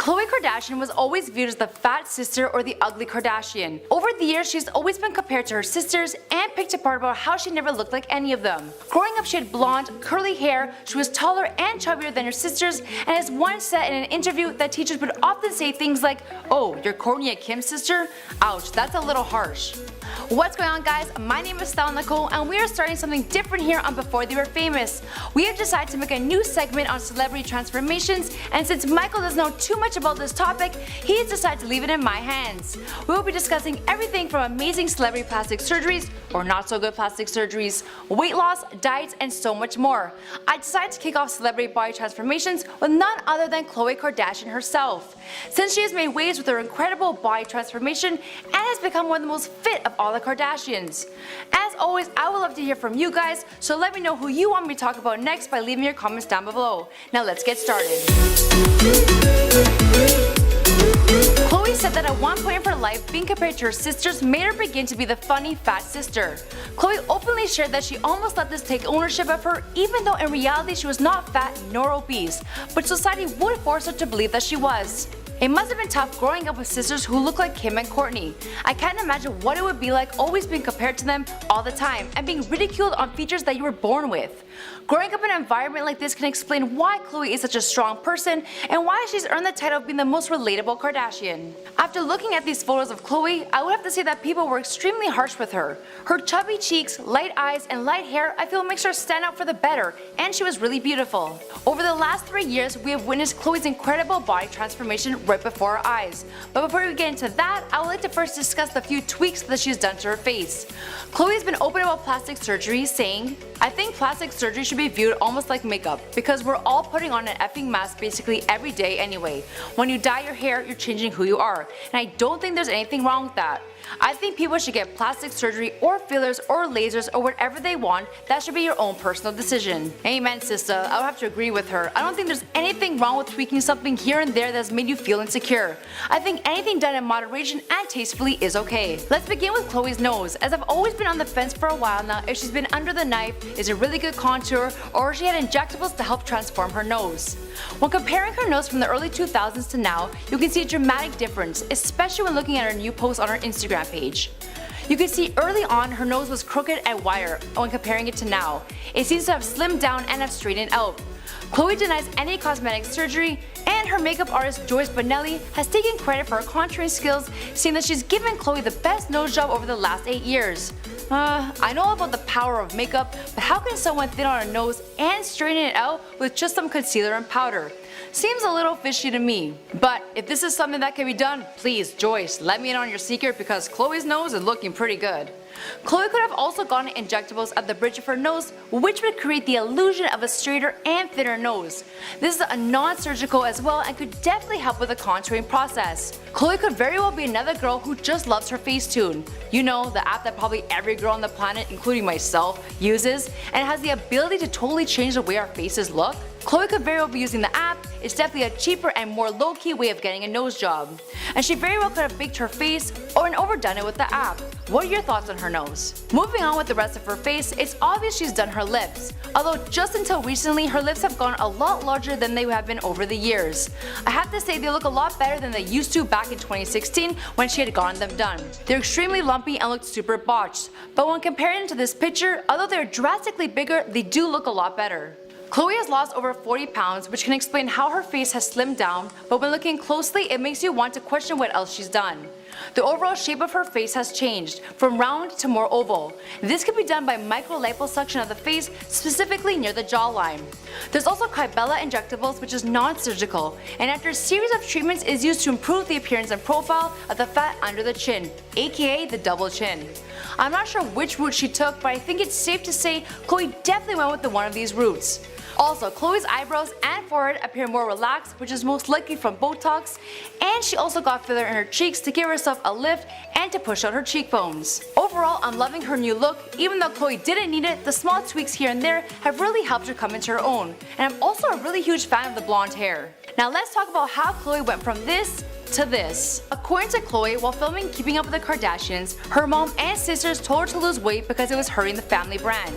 KHLOE Kardashian was always viewed as the fat sister or the ugly Kardashian. Over the years, she's always been compared to her sisters and picked apart about how she never looked like any of them. Growing up, she had blonde, curly hair, she was taller and chubbier than her sisters, and as once said in an interview that teachers would often say things like, "Oh, you're Kourtney and Kim's sister? Ouch, that's a little harsh." What's going on, guys? My name is Stella Nicole and we are starting something different here on Before They Were Famous. We have decided to make a new segment on celebrity transformations, and since Michael doesn't know too much about this topic, he has decided to leave it in my hands. We will be discussing everything from amazing celebrity plastic surgeries, or not so good plastic surgeries, weight loss, diets, and so much more. I decided to kick off celebrity body transformations with none other than KHLOE Kardashian herself, since she has made waves with her incredible body transformation and has become one of the most fit of all the Kardashians. As always, I would love to hear from you guys, so let me know who you want me to talk about next by leaving your comments down below. Now let's get started. KHLOE said that at one point of her life, being compared to her sisters made her begin to be the funny fat sister. KHLOE openly shared that she almost let this take ownership of her, even though in reality she was not fat nor obese, but society would force her to believe that she was. It must have been tough growing up with sisters who look like Kim and Kourtney. I can't imagine what it would be like always being compared to them all the time and being ridiculed on features that you were born with. Growing up in an environment like this can explain why KHLOE is such a strong person and why she's earned the title of being the most relatable Kardashian. After looking at these photos of KHLOE, I would have to say that people were extremely harsh with her. Her chubby cheeks, light eyes, and light hair I feel makes her stand out for the better, and she was really beautiful. Over the last 3 years, we have witnessed KHLOE's incredible body transformation right before our eyes. But before we get into that, I would like to first discuss the few tweaks that she's done to her face. KHLOE has been open about plastic surgery, saying, "I think plastic surgery should be viewed almost like makeup, because we're all putting on an effing mask basically every day anyway. When you dye your hair, you're changing who you are, and I don't think there's anything wrong with that. I think people should get plastic surgery or fillers or lasers or whatever they want. That should be your own personal decision." Amen, sister. I would have to agree with her. I don't think there's anything wrong with tweaking something here and there that's made you feel insecure. I think anything done in moderation and tastefully is okay. Let's begin with KHLOE's nose, as I've always been on the fence for a while now if she's been under the knife, is a really good contour, or she had injectables to help transform her nose. When comparing her nose from the early 2000s to now, you can see a dramatic difference, especially when looking at her new post on her Instagram page. You can see early on her nose was crooked and wider. When comparing it to now, it seems to have slimmed down and have straightened out. KHLOE denies any cosmetic surgery, and her makeup artist Joyce Bonelli has taken credit for her contouring skills, saying that she's given KHLOE the best nose job over the last 8 years. I know about the power of makeup, but how can someone thin on her nose and straighten it out with just some concealer and powder? Seems a little fishy to me. But if this is something that can be done, please, Joyce, let me in on your secret, because KHLOE's nose is looking pretty good. KHLOE could have also gotten injectables at the bridge of her nose, which would create the illusion of a straighter and thinner nose. This is a non-surgical as well and could definitely help with the contouring process. KHLOE could very well be another girl who just loves her Facetune. You know, the app that probably every girl on the planet, including myself, uses, and has the ability to totally change the way our faces look. KHLOE could very well be using the app. It's definitely a cheaper and more low-key way of getting a nose job. And she very well could have baked her face or overdone it with the app. What are your thoughts on her nose? Moving on with the rest of her face, it's obvious she's done her lips. Although just until recently, her lips have gone a lot larger than they have been over the years. I have to say they look a lot better than they used to back in 2016 when she had gotten them done. They're extremely lumpy and look super botched, but when comparing to this picture, although they're drastically bigger, they do look a lot better. KHLOE has lost over 40 pounds, which can explain how her face has slimmed down, but when looking closely, it makes you want to question what else she's done. The overall shape of her face has changed, from round to more oval. This can be done by micro-liposuction of the face, specifically near the jawline. There's also Kybella injectables, which is non-surgical, and after a series of treatments is used to improve the appearance and profile of the fat under the chin, aka the double chin. I'm not sure which route she took, but I think it's safe to say KHLOE definitely went with one of these routes. Also, KHLOE's eyebrows and forehead appear more relaxed, which is most likely from Botox, and she also got filler in her cheeks to give herself a lift and to push out her cheekbones. Overall, I'm loving her new look. Even though KHLOE didn't need it, the small tweaks here and there have really helped her come into her own, and I'm also a really huge fan of the blonde hair. Now let's talk about how KHLOE went from this to this. According to KHLOE, while filming Keeping Up with the Kardashians, her mom and sisters told her to lose weight because it was hurting the family brand.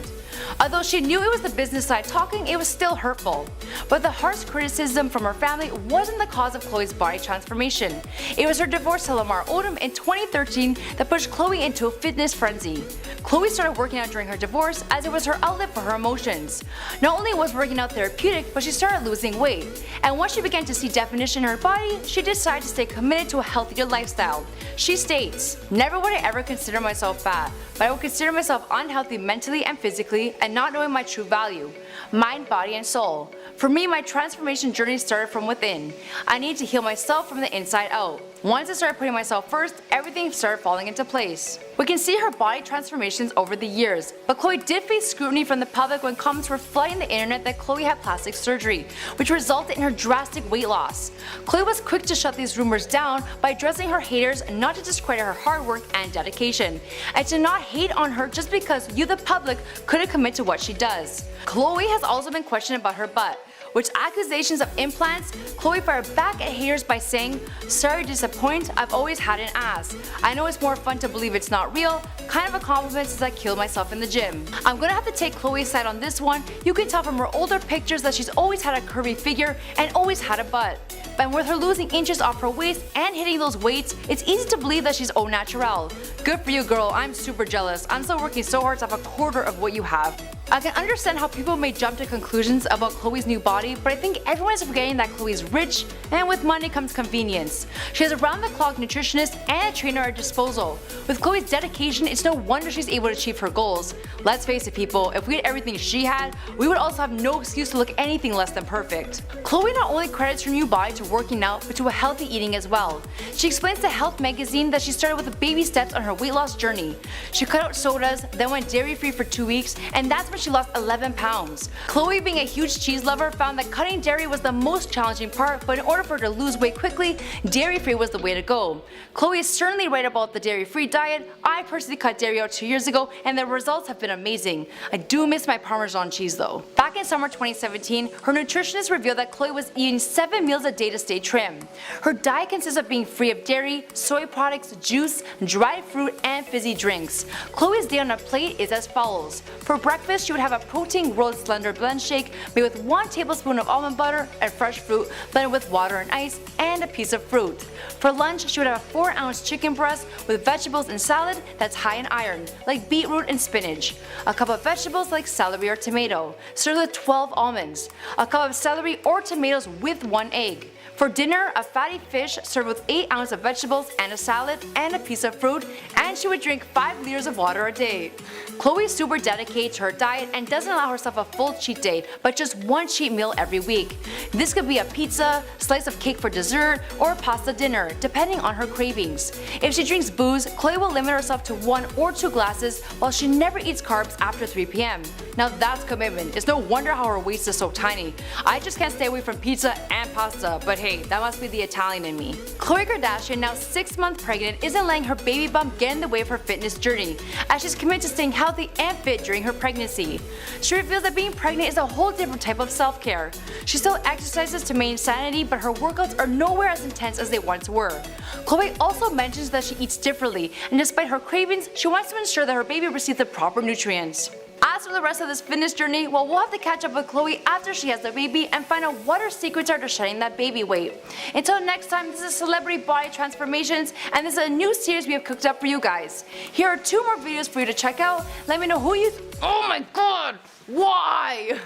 Although she knew it was the business side talking, it was still hurtful. But the harsh criticism from her family wasn't the cause of Khloe's body transformation. It was her divorce to Lamar Odom in 2013 that pushed Khloe into a fitness frenzy. Khloe started working out during her divorce as it was her outlet for her emotions. Not only was working out therapeutic, but she started losing weight. And once she began to see definition in her body, she decided to stay committed to a healthier lifestyle. She states, "Never would I ever consider myself fat, but I would consider myself unhealthy mentally and physically and not knowing my true value, mind, body, and soul. For me, my transformation journey started from within. I need to heal myself from the inside out. Once I started putting myself first, everything started falling into place." We can see her body transformations over the years, but Khloe did face scrutiny from the public when comments were flooding the internet that Khloe had plastic surgery, which resulted in her drastic weight loss. Khloe was quick to shut these rumors down by addressing her haters and not to discredit her hard work and dedication, and to not hate on her just because you the public couldn't commit to what she does. Khloe has also been questioned about her butt, which accusations of implants, Khloe fired back at haters by saying, "Sorry to disappoint, I've always had an ass. I know it's more fun to believe it's not real, kind of a compliment since I killed myself in the gym." I'm gonna have to take Khloe's side on this one. You can tell from her older pictures that she's always had a curvy figure and always had a butt. But with her losing inches off her waist and hitting those weights, it's easy to believe that she's au naturel. Good for you, girl. I'm super jealous. I'm still working so hard to have a quarter of what you have. I can understand how people may jump to conclusions about Khloe's new body, but I think everyone is forgetting that Khloe's rich, and with money comes convenience. She has a round-the-clock nutritionist and a trainer at her disposal. With Khloe's dedication, it's no wonder she's able to achieve her goals. Let's face it, people, if we had everything she had, we would also have no excuse to look anything less than perfect. Khloe not only credits her new body to working out, but to a healthy eating as well. She explains to Health magazine that she started with the baby steps on her weight loss journey. She cut out sodas, then went dairy-free for 2 weeks, and that's when she lost 11 pounds. Khloe, being a huge cheese lover, found that cutting dairy was the most challenging part, but in order for her to lose weight quickly, dairy-free was the way to go. Khloe is certainly right about the dairy-free diet. I personally cut dairy out 2 years ago, and the results have been amazing. I do miss my Parmesan cheese though. Back in summer 2017, her nutritionist revealed that Khloe was eating 7 meals a day to stay trim. Her diet consists of being free of dairy, soy products, juice, dried fruit, and fizzy drinks. Khloe's day on a plate is as follows. For breakfast, she would have a protein rolled slender blend shake made with 1 tablespoon of almond butter and fresh fruit blended with water and ice, and a piece of fruit. For lunch, she would have a 4-ounce chicken breast with vegetables and salad that's high in iron, like beetroot and spinach. A cup of vegetables like celery or tomato, served with 12 almonds. A cup of celery or tomatoes with 1 egg. For dinner, a fatty fish served with 8 ounces of vegetables and a salad and a piece of fruit, and she would drink 5 liters of water a day. Khloe is super dedicated to her diet and doesn't allow herself a full cheat day, but just 1 cheat meal every week. This could be a pizza, slice of cake for dessert, or pasta dinner, depending on her cravings. If she drinks booze, Khloe will limit herself to 1 or 2 glasses, while she never eats carbs after 3 p.m. Now that's commitment. It's no wonder how her waist is so tiny. I just can't stay away from pizza and pasta, but hey, that must be the Italian in me. KHLOE Kardashian, now 6 months pregnant, isn't letting her baby bump get in the way of her fitness journey, as she's committed to staying healthy and fit during her pregnancy. She reveals that being pregnant is a whole different type of self-care. She still exercises to maintain sanity, but her workouts are nowhere as intense as they once were. Khloe also mentions that she eats differently, and despite her cravings, she wants to ensure that her baby receives the proper nutrients. As for the rest of this fitness journey, well, we'll have to catch up with Khloe after she has the baby and find out what her secrets are to shedding that baby weight. Until next time, this is Celebrity Body Transformations, and this is a new series we have cooked up for you guys. Here are 2 more videos for you to check out. Let me know who you oh my god! Why?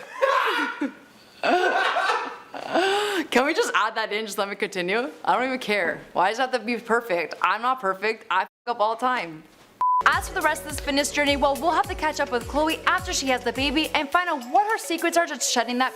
Can we just add that in? Just let me continue? I don't even care. Why does it have to be perfect? I'm not perfect. I f up all the time. As for the rest of this fitness journey, well, we'll have to catch up with Khloe after she has the baby and find out what her secrets are to shedding that